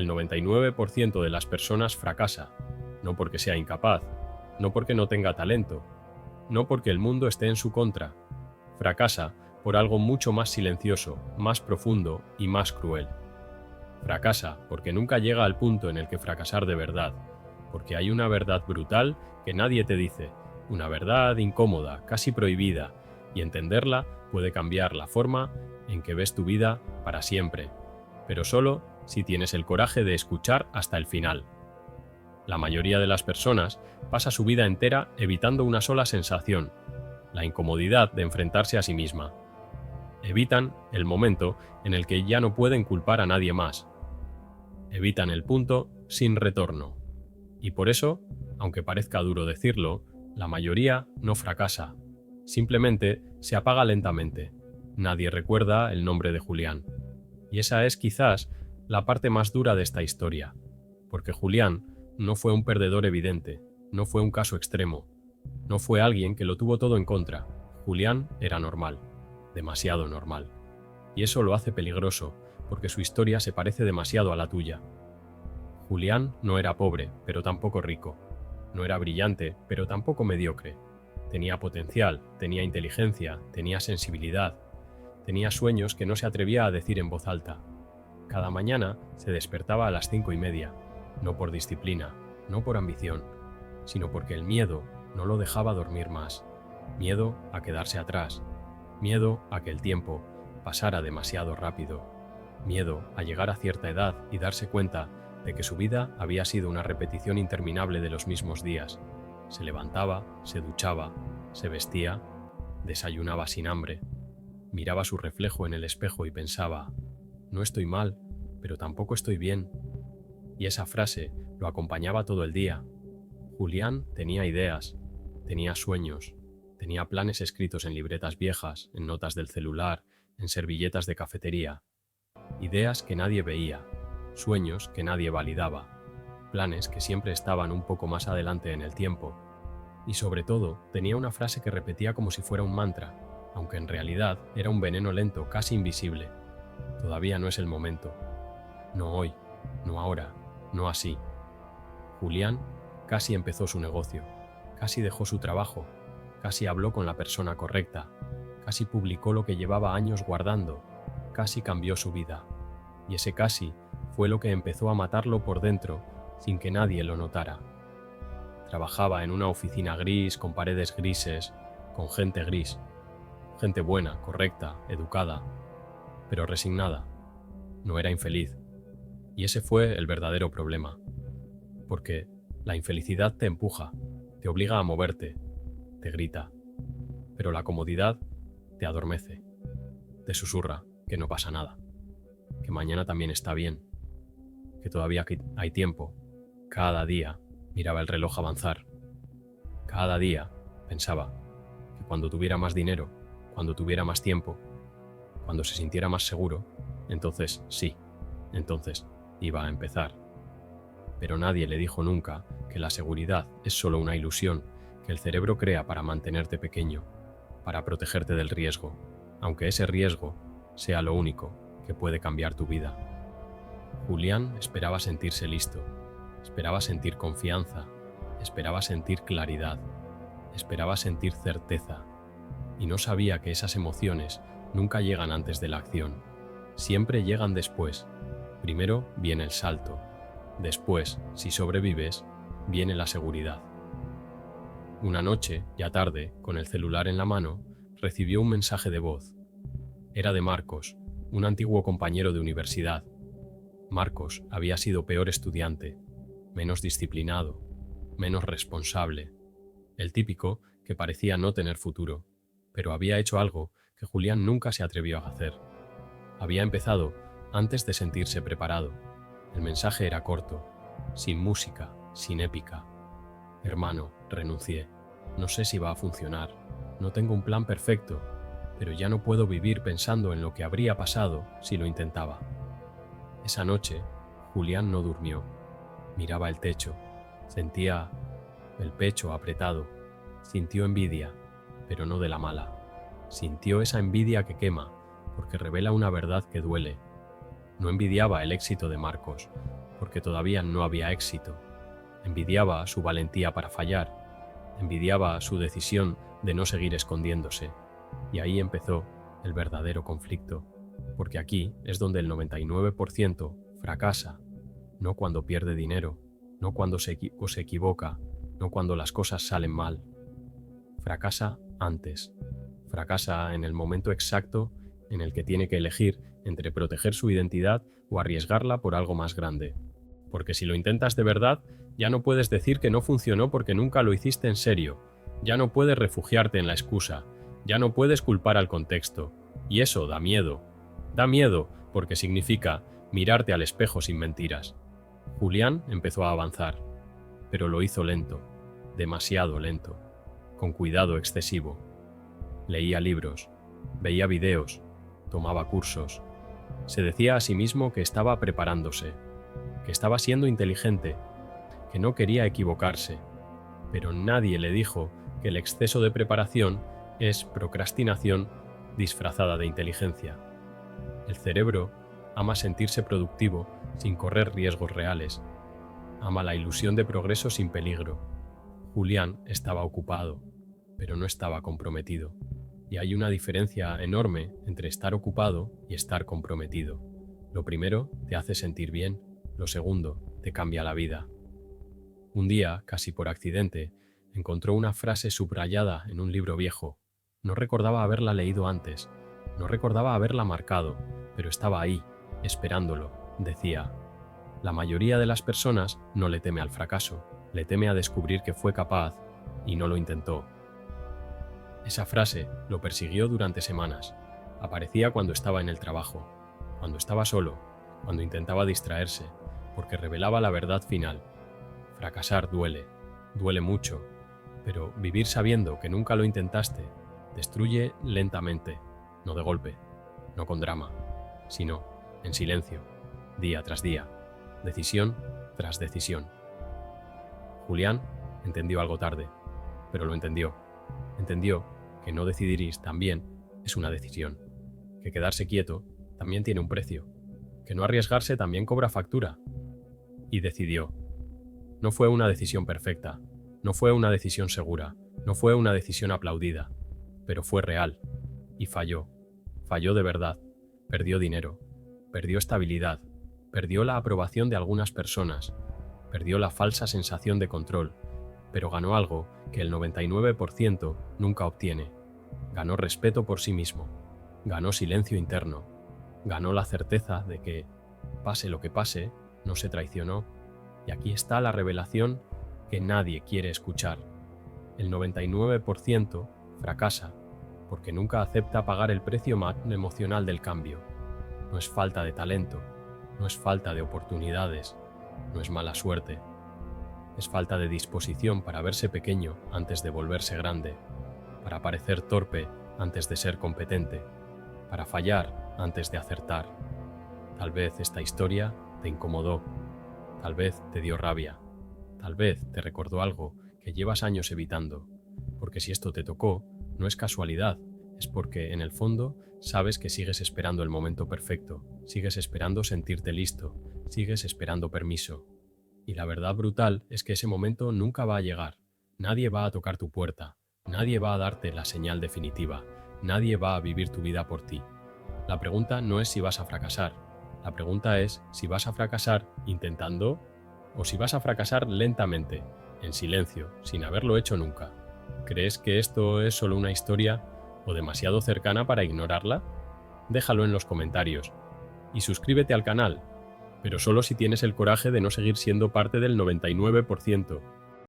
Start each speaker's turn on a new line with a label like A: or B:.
A: el 99% de las personas fracasa, no porque sea incapaz, no porque no tenga talento, no porque el mundo esté en su contra. Fracasa por algo mucho más silencioso, más profundo y más cruel. Fracasa porque nunca llega al punto en el que fracasar de verdad, porque hay una verdad brutal que nadie te dice, una verdad incómoda, casi prohibida, y entenderla puede cambiar la forma en que ves tu vida para siempre, pero solo si tienes el coraje de escuchar hasta el final. La mayoría de las personas pasa su vida entera evitando una sola sensación, la incomodidad de enfrentarse a sí misma. Evitan el momento en el que ya no pueden culpar a nadie más. Evitan el punto sin retorno. Y por eso, aunque parezca duro decirlo, la mayoría no fracasa. Simplemente se apaga lentamente. Nadie recuerda el nombre de Julián. Y esa es quizás la parte más dura de esta historia. Porque Julián no fue un perdedor evidente, no fue un caso extremo, no fue alguien que lo tuvo todo en contra. Julián era normal, demasiado normal. Y eso lo hace peligroso, porque su historia se parece demasiado a la tuya. Julián no era pobre, pero tampoco rico. No era brillante, pero tampoco mediocre. Tenía potencial, tenía inteligencia, tenía sensibilidad. Tenía sueños que no se atrevía a decir en voz alta. Cada mañana se despertaba a las 5:30, no por disciplina, no por ambición, sino porque el miedo no lo dejaba dormir más. Miedo a quedarse atrás. Miedo a que el tiempo pasara demasiado rápido. Miedo a llegar a cierta edad y darse cuenta de que su vida había sido una repetición interminable de los mismos días. Se levantaba, se duchaba, se vestía, desayunaba sin hambre. Miraba su reflejo en el espejo y pensaba, no estoy mal, pero tampoco estoy bien. Y esa frase lo acompañaba todo el día. Julián tenía ideas, tenía sueños, tenía planes escritos en libretas viejas, en notas del celular, en servilletas de cafetería. Ideas que nadie veía, sueños que nadie validaba, planes que siempre estaban un poco más adelante en el tiempo. Y sobre todo, tenía una frase que repetía como si fuera un mantra, aunque en realidad era un veneno lento, casi invisible. Todavía no es el momento. No hoy, no ahora, no así. Julián casi empezó su negocio, casi dejó su trabajo, casi habló con la persona correcta, casi publicó lo que llevaba años guardando, casi cambió su vida. Y ese casi fue lo que empezó a matarlo por dentro sin que nadie lo notara. Trabajaba en una oficina gris con paredes grises, con gente gris. Gente buena, correcta, educada, pero resignada. No era infeliz. Y ese fue el verdadero problema. Porque la infelicidad te empuja, te obliga a moverte, te grita. Pero la comodidad te adormece, te susurra que no pasa nada, que mañana también está bien, que todavía hay tiempo. Cada día miraba el reloj avanzar. Cada día pensaba que cuando tuviera más dinero, cuando tuviera más tiempo, cuando se sintiera más seguro, entonces sí, entonces iba a empezar. Pero nadie le dijo nunca que la seguridad es solo una ilusión que el cerebro crea para mantenerte pequeño, para protegerte del riesgo, aunque ese riesgo sea lo único que puede cambiar tu vida. Julián esperaba sentirse listo, esperaba sentir confianza, esperaba sentir claridad, esperaba sentir certeza, y no sabía que esas emociones nunca llegan antes de la acción, siempre llegan después. Primero viene el salto, después, si sobrevives, viene la seguridad. Una noche, ya tarde, con el celular en la mano, recibió un mensaje de voz. Era de Marcos, un antiguo compañero de universidad. Marcos había sido peor estudiante, menos disciplinado, menos responsable, el típico que parecía no tener futuro, pero había hecho algo que Julián nunca se atrevió a hacer. Había empezado antes de sentirse preparado. El mensaje era corto, sin música, sin épica. Hermano, renuncié. No sé si va a funcionar. No tengo un plan perfecto, pero ya no puedo vivir pensando en lo que habría pasado si lo intentaba. Esa noche, Julián no durmió. Miraba el techo. Sentía el pecho apretado. Sintió envidia, pero no de la mala. Sintió esa envidia que quema, porque revela una verdad que duele. No envidiaba el éxito de Marcos, porque todavía no había éxito. Envidiaba su valentía para fallar. Envidiaba su decisión de no seguir escondiéndose. Y ahí empezó el verdadero conflicto, porque aquí es donde el 99% fracasa, no cuando pierde dinero, no cuando se equivoca, no cuando las cosas salen mal. Fracasa antes. Fracasa en el momento exacto en el que tiene que elegir entre proteger su identidad o arriesgarla por algo más grande. Porque si lo intentas de verdad, ya no puedes decir que no funcionó porque nunca lo hiciste en serio. Ya no puedes refugiarte en la excusa. Ya no puedes culpar al contexto. Y eso da miedo. Da miedo porque significa mirarte al espejo sin mentiras. Julián empezó a avanzar, pero lo hizo lento, demasiado lento, con cuidado excesivo. Leía libros, veía videos, tomaba cursos. Se decía a sí mismo que estaba preparándose, que estaba siendo inteligente, que no quería equivocarse, pero nadie le dijo que el exceso de preparación es procrastinación disfrazada de inteligencia. El cerebro ama sentirse productivo sin correr riesgos reales. Ama la ilusión de progreso sin peligro. Julián estaba ocupado, pero no estaba comprometido. Y hay una diferencia enorme entre estar ocupado y estar comprometido. Lo primero te hace sentir bien, lo segundo te cambia la vida. Un día, casi por accidente, encontró una frase subrayada en un libro viejo. No recordaba haberla leído antes, no recordaba haberla marcado, pero estaba ahí, esperándolo. Decía: la mayoría de las personas no le teme al fracaso, le teme a descubrir que fue capaz y no lo intentó. Esa frase lo persiguió durante semanas. Aparecía cuando estaba en el trabajo, cuando estaba solo, cuando intentaba distraerse, porque revelaba la verdad final. Fracasar duele, duele mucho, pero vivir sabiendo que nunca lo intentaste destruye lentamente, no de golpe, no con drama, sino en silencio, día tras día, decisión tras decisión. Julián entendió algo tarde, pero lo entendió. Entendió que no decidir también es una decisión, que quedarse quieto también tiene un precio, que no arriesgarse también cobra factura. Y decidió. No fue una decisión perfecta, no fue una decisión segura, no fue una decisión aplaudida, pero fue real. Y falló. Falló de verdad. Perdió dinero, perdió estabilidad, perdió la aprobación de algunas personas, perdió la falsa sensación de control, pero ganó algo que el 99% nunca obtiene. Ganó respeto por sí mismo, ganó silencio interno, ganó la certeza de que, pase lo que pase, no se traicionó. Y aquí está la revelación que nadie quiere escuchar. El 99% fracasa porque nunca acepta pagar el precio emocional del cambio. No es falta de talento, no es falta de oportunidades, no es mala suerte. Es falta de disposición para verse pequeño antes de volverse grande, para parecer torpe antes de ser competente, para fallar antes de acertar. Tal vez esta historia te incomodó, tal vez te dio rabia, tal vez te recordó algo que llevas años evitando, porque si esto te tocó, no es casualidad, es porque en el fondo sabes que sigues esperando el momento perfecto, sigues esperando sentirte listo, sigues esperando permiso. Y la verdad brutal es que ese momento nunca va a llegar. Nadie va a tocar tu puerta. Nadie va a darte la señal definitiva. Nadie va a vivir tu vida por ti. La pregunta no es si vas a fracasar. La pregunta es si vas a fracasar intentando o si vas a fracasar lentamente, en silencio, sin haberlo hecho nunca. ¿Crees que esto es solo una historia o demasiado cercana para ignorarla? Déjalo en los comentarios. Y suscríbete al canal, pero solo si tienes el coraje de no seguir siendo parte del 99%.